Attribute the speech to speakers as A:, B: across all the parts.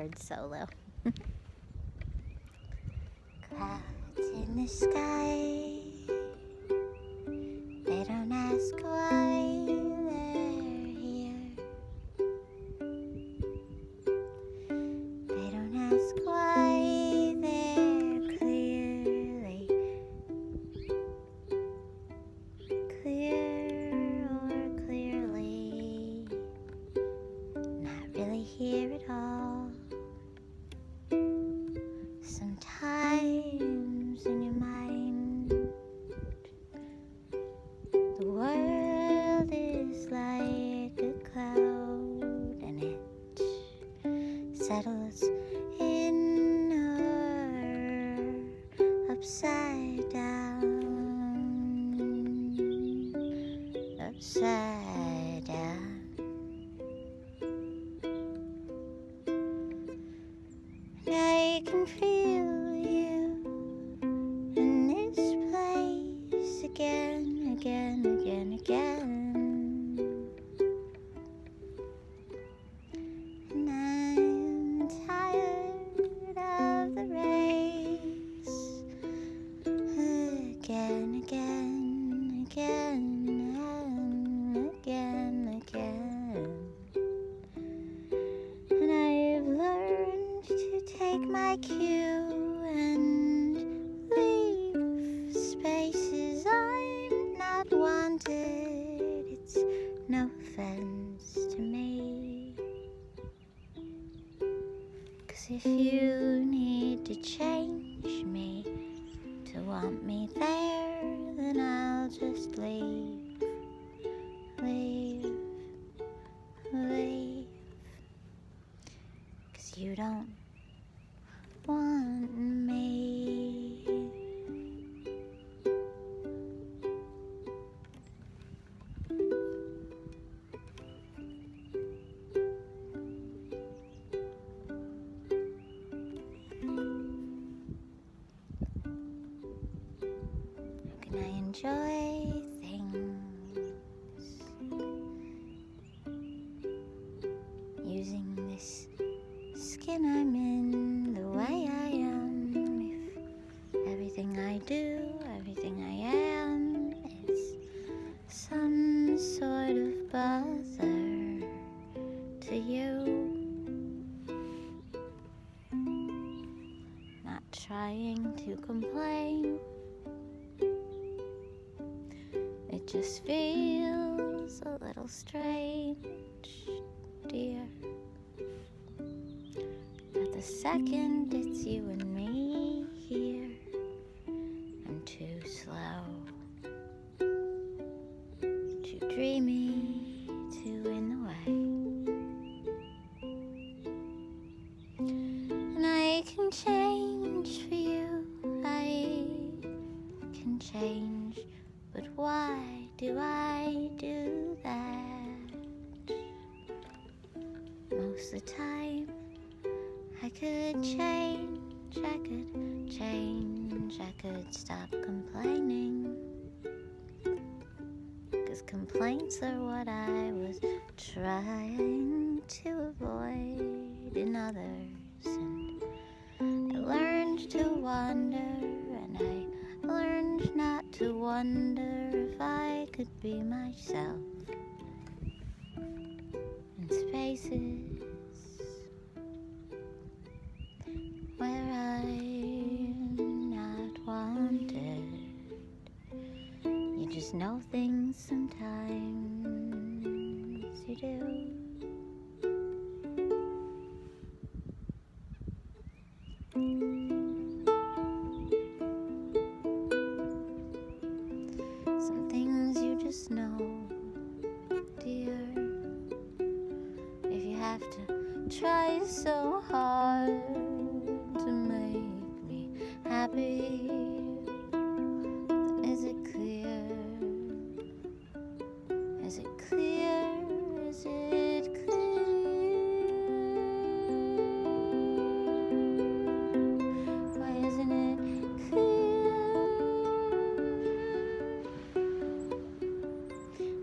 A: keyboard solo. Clouds in the sky, they don't ask why they're here. They don't ask why they're clearly clear or clearly not really here at all. Sometimes in your mind, the world is like a cloud and it settles in or upside down, upside down. And I can feel you in this place again, again, again, again. And I'm tired of the race again, again, again, and again, again. And I've learned to take my cue and leave spaces I'm not wanted. It's no offense to me, 'cause if you need to change me to want me there, then I'll just leave, leave, leave. 'Cause you don't want me. How can I enjoy things using this skin I'm in the way I am? If everything I do, everything I am is some sort of bother to you, not trying to complain, it just feels a little strange, dear. But the second it's you and me here, I'm too slow, too dreamy, too in the way. And I can change for you, I can change, but why do I do that? Most of the time I could change, I could change, I could stop complaining, 'cause complaints are what I was trying to avoid in others. And I learned to wander, and I learned not to wonder if I could be myself in spaces where I'm not wanted. You just know things sometimes, you do. Some things you just know, dear. If you have to try so hard to make me happy, then is it clear? Is it clear? Is it clear? Why isn't it clear?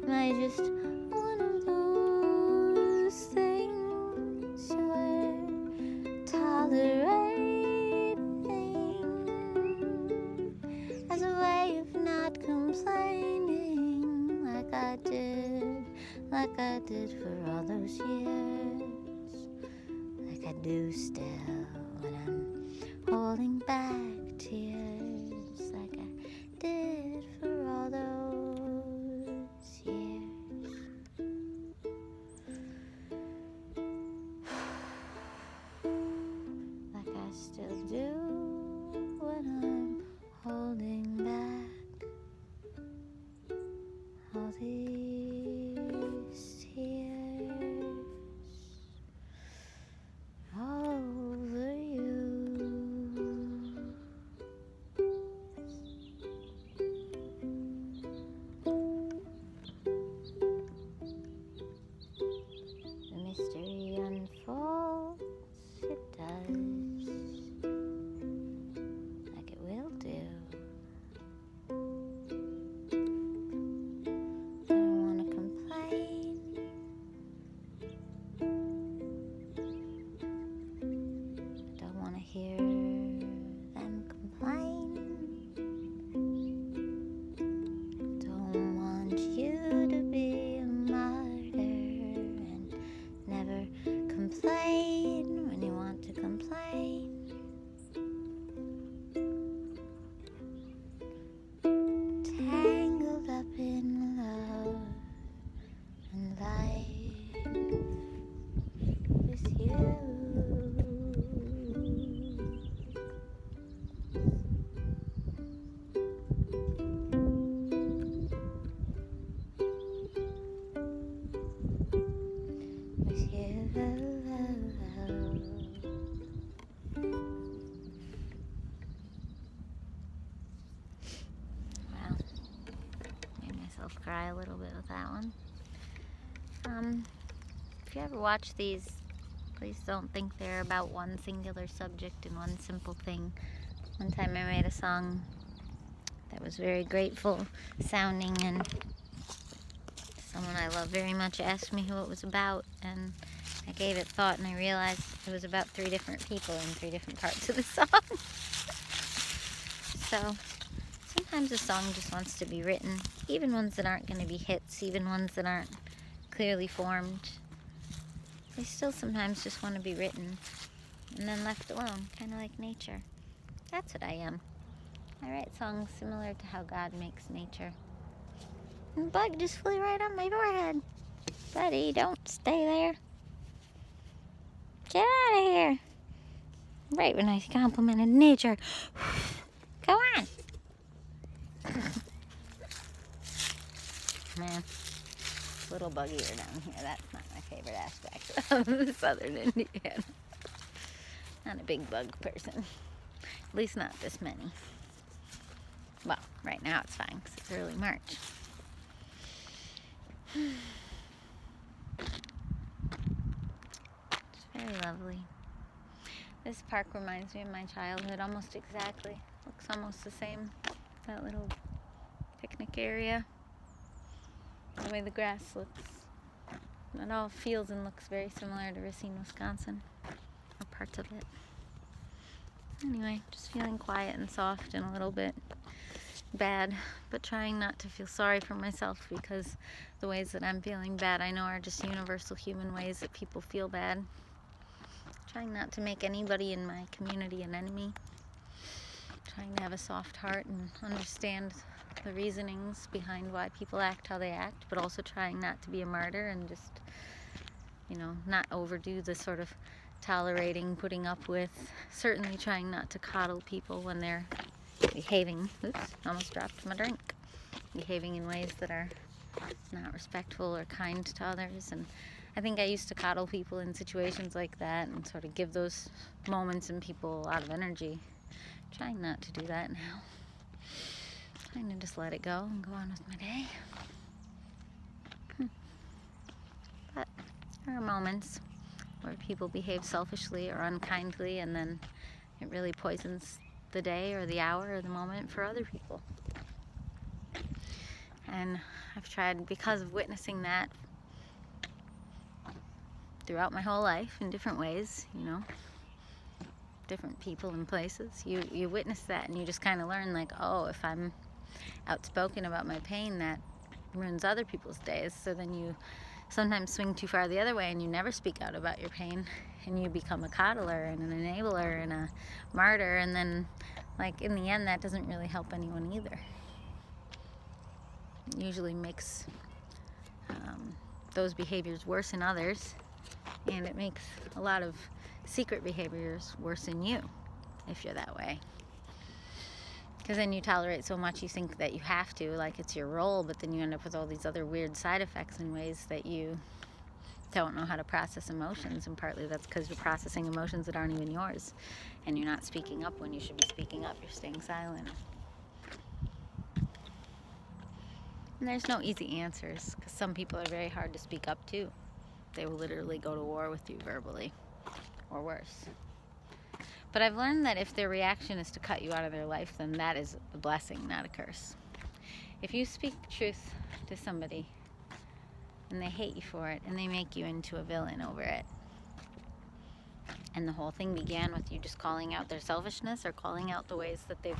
A: Am I just one of those things where like I did for all those years, like I do still when I'm holding back tears, like I did for all those years. Like I still do when I'm holding back all these tears over you. The mystery unfolds, it does, like it will do. I don't want to complain. I don't want to hear them complain. Don't want you to be a martyr and never complain when you want to complain. Tangled up in love and life with you. With you. Wow. Made myself cry a little bit with that one. If you ever watch these, please don't think they're about one singular subject and one simple thing. One time I made a song that was very grateful sounding, and someone I love very much asked me who it was about, and I gave it thought, and I realized it was about 3 different people in 3 different parts of the song. So sometimes a song just wants to be written, even ones that aren't going to be hits, even ones that aren't clearly formed. They still sometimes just want to be written and then left alone, kind of like nature. That's what I am. I write songs similar to how God makes nature. And the bug just flew right on my forehead. Buddy, don't stay there. Get out of here. Right when I complimented nature. Go on. Man, it's a little buggier down here. That's not my favorite aspect of southern Indiana. Not a big bug person. At least not this many. Well, right now it's fine because it's early March. It's very lovely. This park reminds me of my childhood almost exactly. Looks almost the same. That little picnic area. The way the grass looks. It all feels and looks very similar to Racine, Wisconsin. Or parts of it. Anyway, just feeling quiet and soft and a little bit bad, but trying not to feel sorry for myself, because the ways that I'm feeling bad I know are just universal human ways that people feel bad. Trying not to make anybody in my community an enemy. Trying to have a soft heart and understand the reasonings behind why people act how they act, but also trying not to be a martyr and just, not overdo the sort of tolerating, putting up with, certainly trying not to coddle people when they're behaving, almost dropped my drink, behaving in ways that are not respectful or kind to others. And I think I used to coddle people in situations like that and sort of give those moments and people a lot of energy. Trying not to do that now. Trying to just let it go and go on with my day. But there are moments where people behave selfishly or unkindly, and then it really poisons the day or the hour or the moment for other people. And I've tried, because of witnessing that throughout my whole life in different ways, different people and places, you witness that and you just kind of learn, like, oh, if I'm outspoken about my pain, that ruins other people's days. So then you sometimes swing too far the other way and you never speak out about your pain, and you become a coddler and an enabler and a martyr, and then like in the end that doesn't really help anyone either. It usually makes those behaviors worse in others, and it makes a lot of secret behaviors worse in you if you're that way. Because then you tolerate so much you think that you have to, like it's your role, but then you end up with all these other weird side effects in ways that you don't know how to process emotions, and partly that's because you're processing emotions that aren't even yours, and you're not speaking up when you should be speaking up. You're staying silent. And there's no easy answers, because some people are very hard to speak up to. They will literally go to war with you verbally, or worse. But I've learned that if their reaction is to cut you out of their life, then that is a blessing, not a curse. If you speak truth to somebody and they hate you for it and they make you into a villain over it, and the whole thing began with you just calling out their selfishness or calling out the ways that they've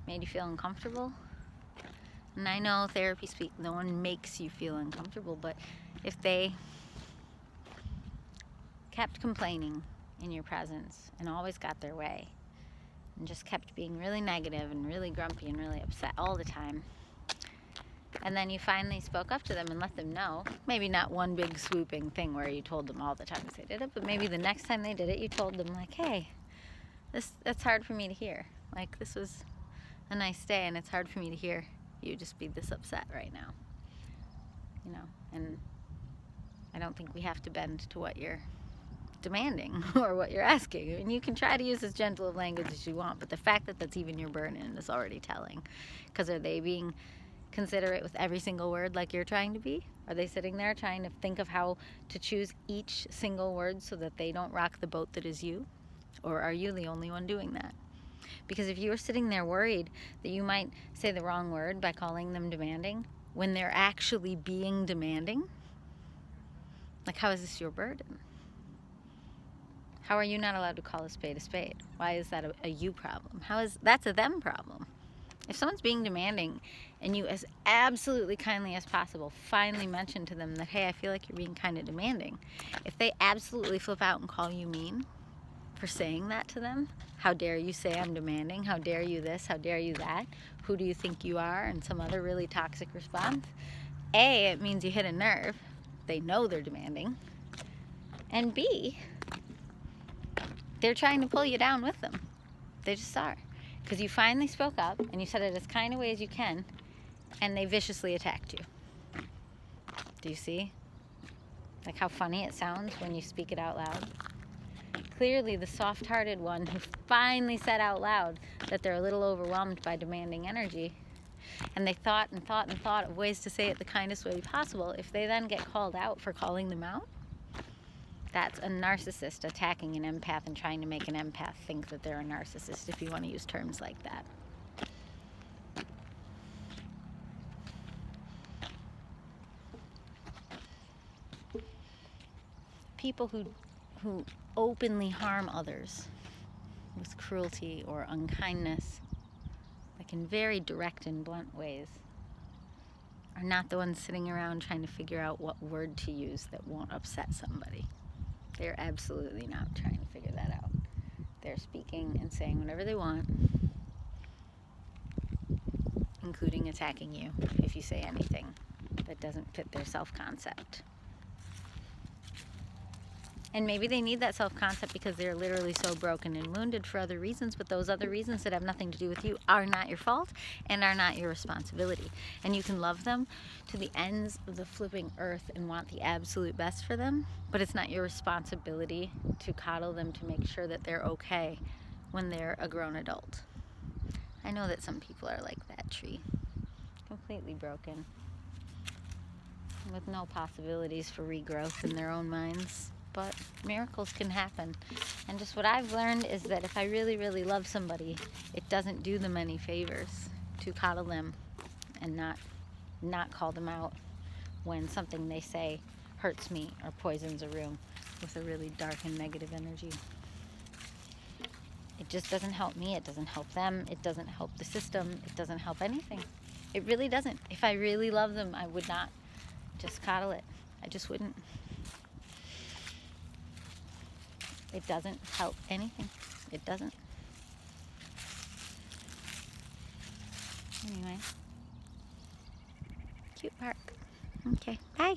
A: made you feel uncomfortable. And I know therapy speak, no one makes you feel uncomfortable, but if they kept complaining in your presence and always got their way and just kept being really negative and really grumpy and really upset all the time, and then you finally spoke up to them and let them know, maybe not one big swooping thing where you told them all the times they did it, but maybe the next time they did it you told them like, hey, that's hard for me to hear, like this was a nice day and it's hard for me to hear you just be this upset right now, you know. And I don't think we have to bend to what you're demanding or what you're asking. I mean, you can try to use as gentle of language as you want, but the fact that that's even your burden is already telling. Because are they being considerate with every single word like you're trying to be? Are they sitting there trying to think of how to choose each single word so that they don't rock the boat that is you? Or are you the only one doing that? Because if you are sitting there worried that you might say the wrong word by calling them demanding when they're actually being demanding, like how is this your burden? How are you not allowed to call a spade a spade? Why is that a you problem? That's a them problem? If someone's being demanding and you, as absolutely kindly as possible, finally mention to them that, hey, I feel like you're being kind of demanding. If they absolutely flip out and call you mean for saying that to them, how dare you say I'm demanding? How dare you this? How dare you that? Who do you think you are? And some other really toxic response. A, it means you hit a nerve. They know they're demanding. And B, they're trying to pull you down with them. They just are. Because you finally spoke up and you said it as kind a way as you can, and they viciously attacked you. Do you see? Like how funny it sounds when you speak it out loud? Clearly the soft-hearted one who finally said out loud that they're a little overwhelmed by demanding energy, and they thought and thought and thought of ways to say it the kindest way possible, if they then get called out for calling them out, that's a narcissist attacking an empath and trying to make an empath think that they're a narcissist, if you want to use terms like that. People who openly harm others with cruelty or unkindness, like in very direct and blunt ways, are not the ones sitting around trying to figure out what word to use that won't upset somebody. They're absolutely not trying to figure that out. They're speaking and saying whatever they want, including attacking you if you say anything that doesn't fit their self-concept. And maybe they need that self-concept because they're literally so broken and wounded for other reasons, but those other reasons that have nothing to do with you are not your fault and are not your responsibility. And you can love them to the ends of the flipping earth and want the absolute best for them, but it's not your responsibility to coddle them to make sure that they're okay when they're a grown adult. I know that some people are like that tree, completely broken, with no possibilities for regrowth in their own minds. But miracles can happen. And just what I've learned is that if I really, really love somebody, it doesn't do them any favors to coddle them and not call them out when something they say hurts me or poisons a room with a really dark and negative energy. It just doesn't help me. It doesn't help them. It doesn't help the system. It doesn't help anything. It really doesn't. If I really love them, I would not just coddle it. I just wouldn't. It doesn't help anything. It doesn't. Anyway, cute park. Okay, bye.